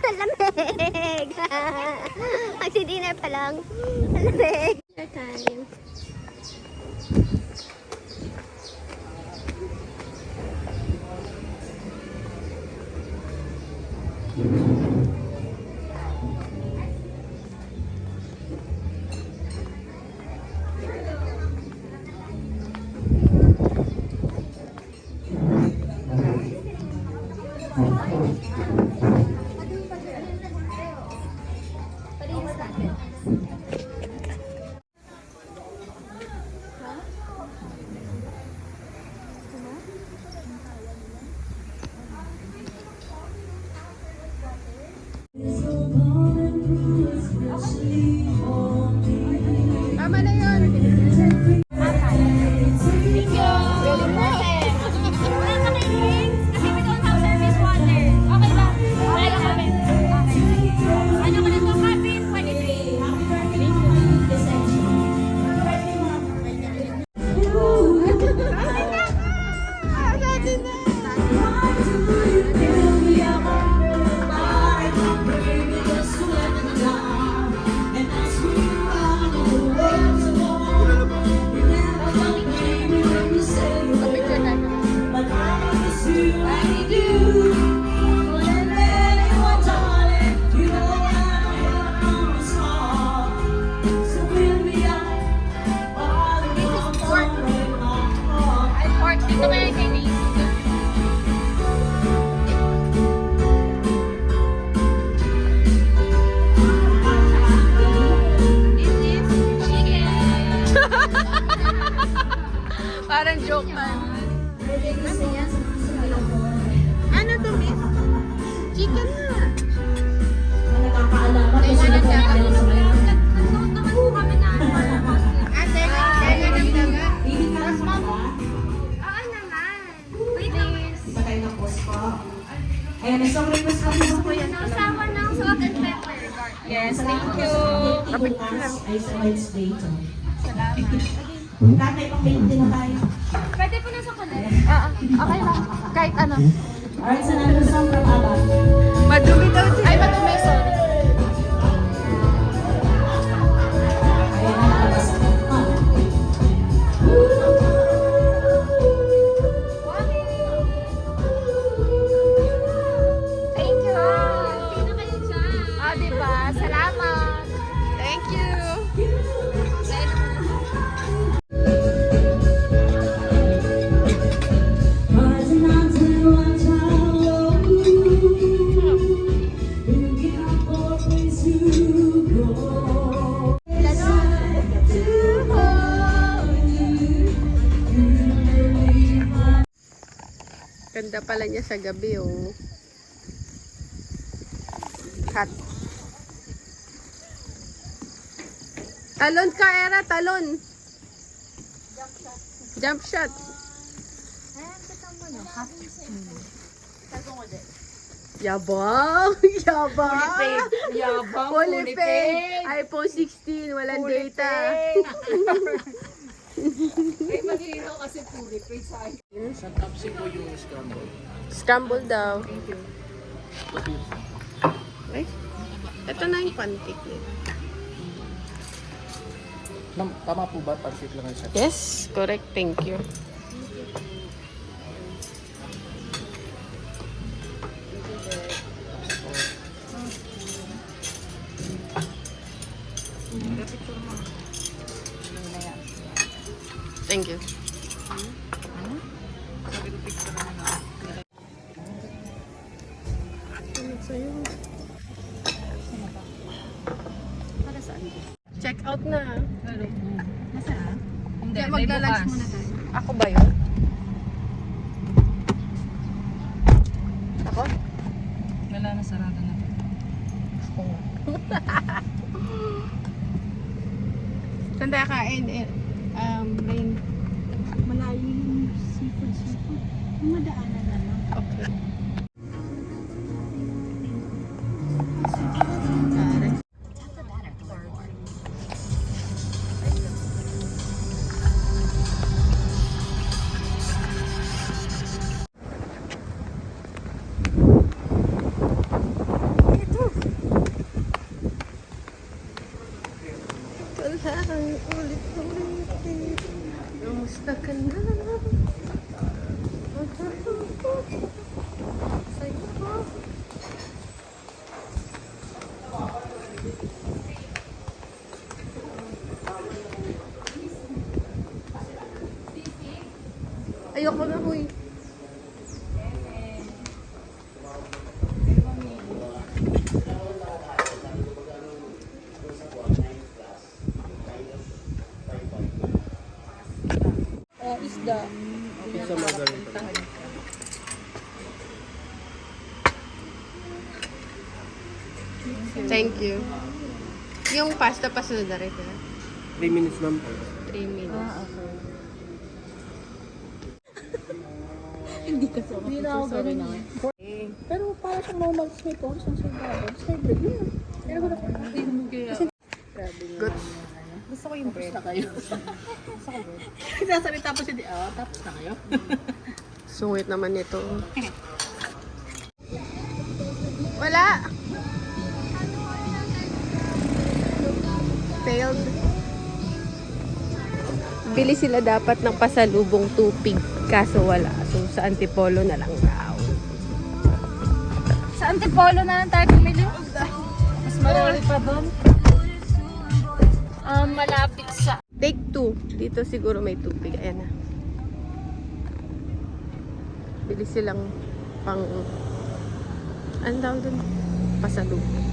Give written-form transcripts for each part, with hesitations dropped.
Ang lamig! Magsi-dinner pa lang. Ang lamig. Time. Tama na yun. Parang joke man. Ano to, miss? Chicken na. Nakakaalaman ko sila kung ano sa mga. Ate, kaya ng daga. Hindi ka lang mga. Oo naman. Wait lang. Iba tayo ng post ko. Ayan, isang request kami sa kuya. Nasawa ng salt and pepper. Yes, thank you. Ay, sa Wednesday ito. Salamat. Tatay, pang-paint din na tayo. Pwede po na sa kulit. Okay lang. Kahit ano. Alright, sa another song from ABBA. Madumi daw siya. Ay, madumi. Sorry. Ayan, nakalabas. Thank you. Sino kayo dyan? Ah, diba? Salamat. Thank you. Ganda pala niya sa gabi, oh. Cut. Talon ka, Era, talon. Jump shot. Yabang! Yabang! Yabang, Fully paid! iPhone 16, walang data. Ay, mahihilo kasi fully paid sa akin. Sa top 5 yung scramble. Scramble daw. Ay, ito na yung pancake niya. Ma'am, tama po ba? Pancake lang yung set? Yes, correct. Thank you. Thank you. Check out na. Nasaan? Hindi, Kaya may magla-lunch bukas. muna tayo. Ako ba yun? Ako? Wala na, sarado na. Saan tayo kain? Rain. Malayo yung seafood. Yung madaanan na lang. Okay. Ito. Ganda na. Ayoko na, huy. Isda. Pizza margarita. Thank you. Yung pasta pasunod na rin. 3 minutes lang po. 3 minutes. Hindi na ako ganun. Pero para siyang normal snake ko. Saan siya gawin? Favorite niya. Pero wala ko. Good. Gusto ko yung bread. Tapos na kayo. Gusto ko bread. Sinasalita pa siya di, tapos na kayo. Sungit naman nito. Wala! Failed. Bili sila dapat ng pasalubong tupig. Kaso wala. So, sa Antipolo na lang daw. Sa Antipolo na lang tayo pumili. Mas marami pa doon. Malapit sa... Take 2. Dito siguro may tupig. Ayan na. Bili silang pang... Ano daw dun? Pasalubong.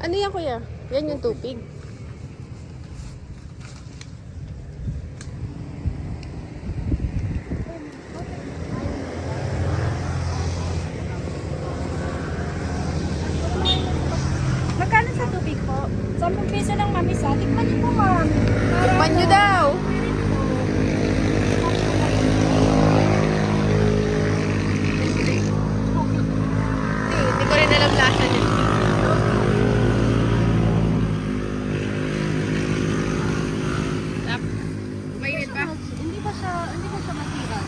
Ano yan, kuya? Yan yung tupig. Magkano sa tubig po? 10 piso lang, mami, sa. Tikman niyo po, ma'am. Tikman nyo daw! Hindi ko rin alam lasa niya. Mainit pa? Hindi ba siya matira?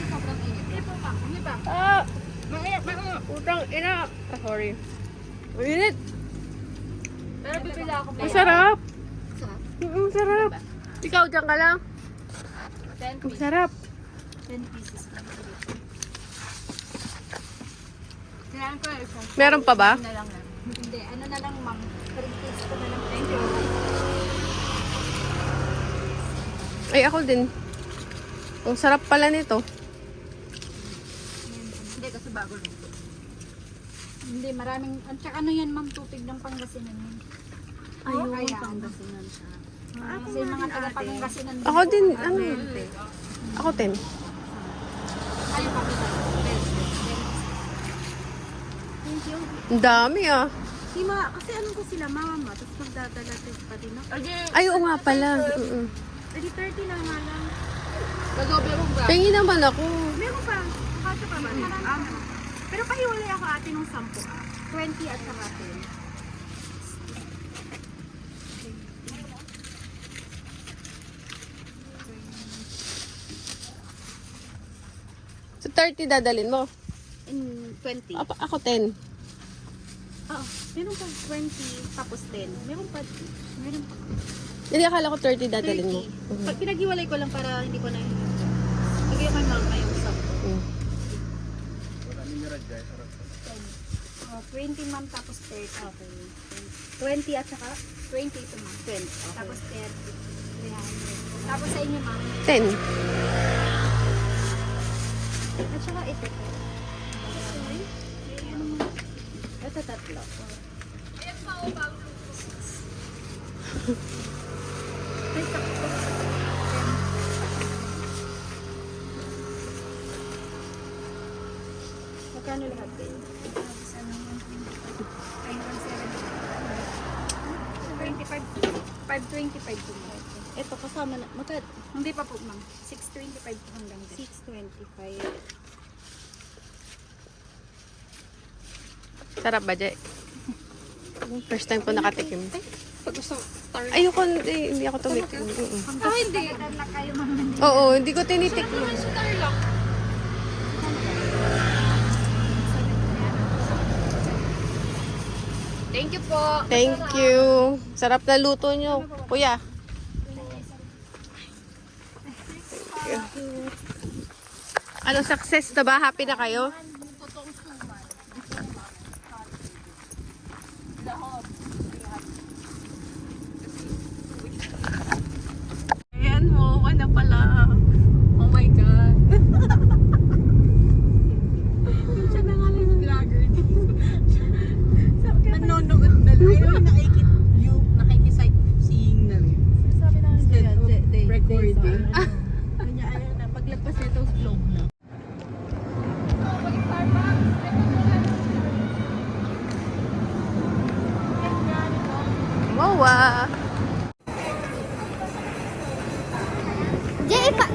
Sobrang init. Hindi ba? Ah! Utang ina! Sorry. Mainit! Pero bibila ako. Masarap! Sarap. Sarap! Ikaw dyan ka lang. 10 pieces. Masarap! 10 pieces. Kailangan ko isa. Meron pa ba? Na lang. Hindi, ano na lang, ma'am. 3 pieces ko na lang. Thank you. Ay, ako din. Ang sarap pala nito. Hindi, kasi bago lang. Hindi, maraming, at saka ano yan, ma'am, tupig ng Pangasinan yun. Ayun, Kaya, Pangasinan siya. kasi yung mga taga Pangasinan. Ako din, ano? Ako 10. Ayaw pa kita. Thank you. Ang dami ah. Kasi ano ko sila, mama, tapos magdadala pa din ako. Ay, oo nga pala. Edi 30 lang nga lang. Gagobe mo ba? Tingin naman ako. Meron pa. Kasya pa ba? Pero pahiwalay ako ate nung 10 20 at saka 10. So, 30 dadalin mo. In 20. Ako 10. Oo. Meron pa 20 tapos 10. Meron pa. Meron pa. Hindi, akala ko 30 dadalin mo. 30. Pag pinaghiwalay ko lang para hindi ko na lagay kay mama yung 10. Mm. Oh, 20 ma'am tapos 30. Okay. 20 at saka 20 ito ma'am. 20. Okay. Tapos 30. 300. Tapos sa inyo ma'am. 10. At saka ito. Ito tatlo. Ay, sakto. Magkano lahat din? 525 po mo. Ito kasama na. Hindi pa po ma'am. 625 po hanggang 625. Sarap ba, Jay? First time ko nakatikim. Pag gusto, Ayoko, hindi ako tumikim. hindi. Na kayo ma'am. Oo, hindi ko tinitikman. Thank Thank you po. Thank you. Sarap na luto nyo. Kuya. Ano, success na ba? Happy na kayo? Ayan mo, na pala. Oh my God. Siya na nga lang vlogger. Nanonood na lang. Ayaw yung nakikisight-seeing na rin. Sabi na Instead of recording. Kanya ayaw na. Paglagpas nito, vlog na. Wow, ah.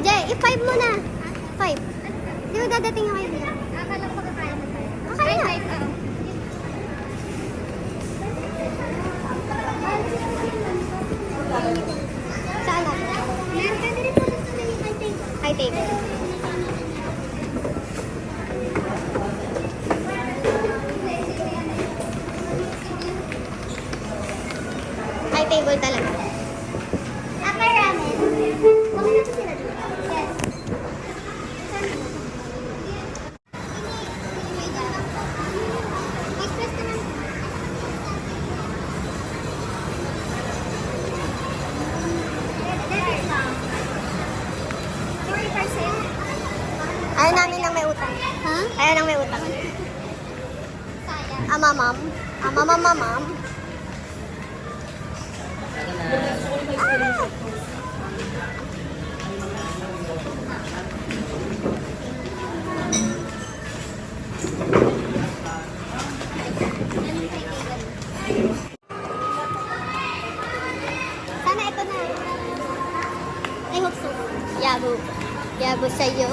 Jay, i-5 mo na. 5. Di ba dadating yung kaibigan? Akala ko kakain na tayo. Okay na. Saan na? Meron ka din po sa high table. High table talaga. Akay ramen. Okay na po sila dito. Yes. Express ka lang. Ayaw namin nang may utang. Ha? Ayaw nang may utang. Mamam. Mamam. Sana ito na. I hope so. Yabo. Yabo sa'yo.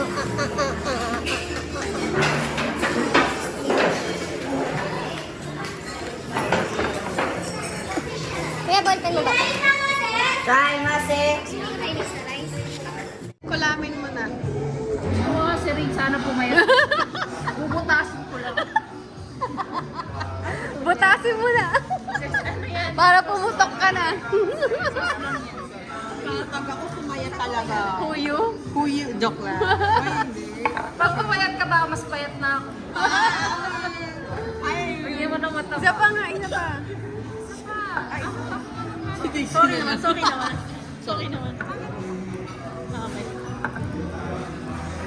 Kuya, ballpen mo ba? Try, Mase! Kulamin mo na. Oo, si Rin, sana pumayat. Bubutasin ko lang. Butasin mo na. Para pumutok ka na. Pag ako sumayat talaga. Huyo. Huyo. Joke lang. Pag pumayat ka ba, mas payat na ako. Hindi mo na matapos. Isa pa nga, isa pa. Sorry naman. Sorry naman. Okay.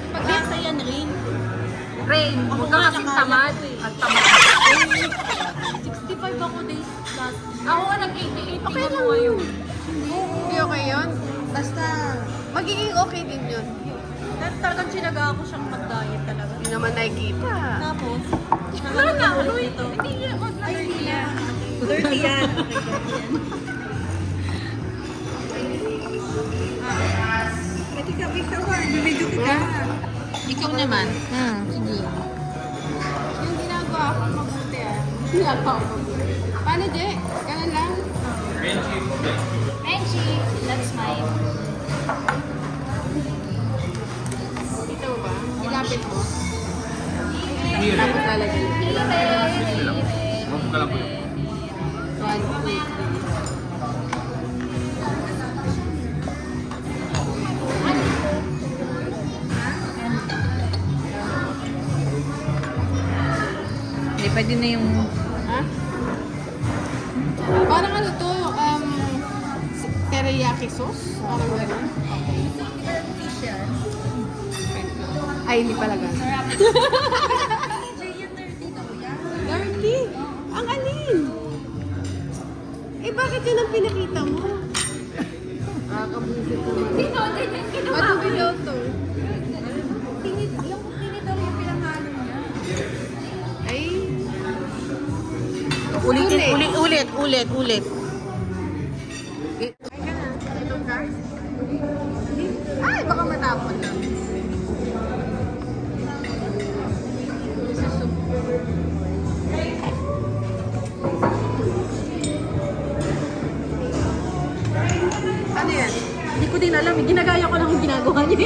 Pag-asa yan, Rin. Rain, huwag ka kasing tamad. At tamad. 65 ako days last. Ako nga nag-88 okay lang ngayon. Hindi okay yun? Basta, Magiging okay din yun. talagang sinaga ako siyang mag-diet talaga. Hindi naman nakikita. Tapos, Wala na, ano ito? Hindi yan, wag na dirty yan. dirty yan. Pwede ka, Victor, bibidyo kita. Ikaw naman. Sige. Yung ginagawa ko mabuti ah. Ginagawa ko mabuti. Paano, Je? Ganun lang? Benji, that's mine. Dito mo ba? Ilapit mo. Tapos lalagyan. Huwag ka lang po yun. 1, 2, 3. Hindi, pwede na yung... Ha? Parang ano to? Teriyaki sauce? Parang gano'n? Ay, hindi pala gano'n. 30? Ang alin? Eh, bakit yun ang pinakita mo? Nakakabusit ko. Madubi daw to. Yung tinidor yung pinanghalo niya. Ay, Ulit. ay ka na. Itong ka? Ay, baka matapon lang. Ano yan? Hindi ko din alam. Ginagaya ko lang yung ginagawa niya.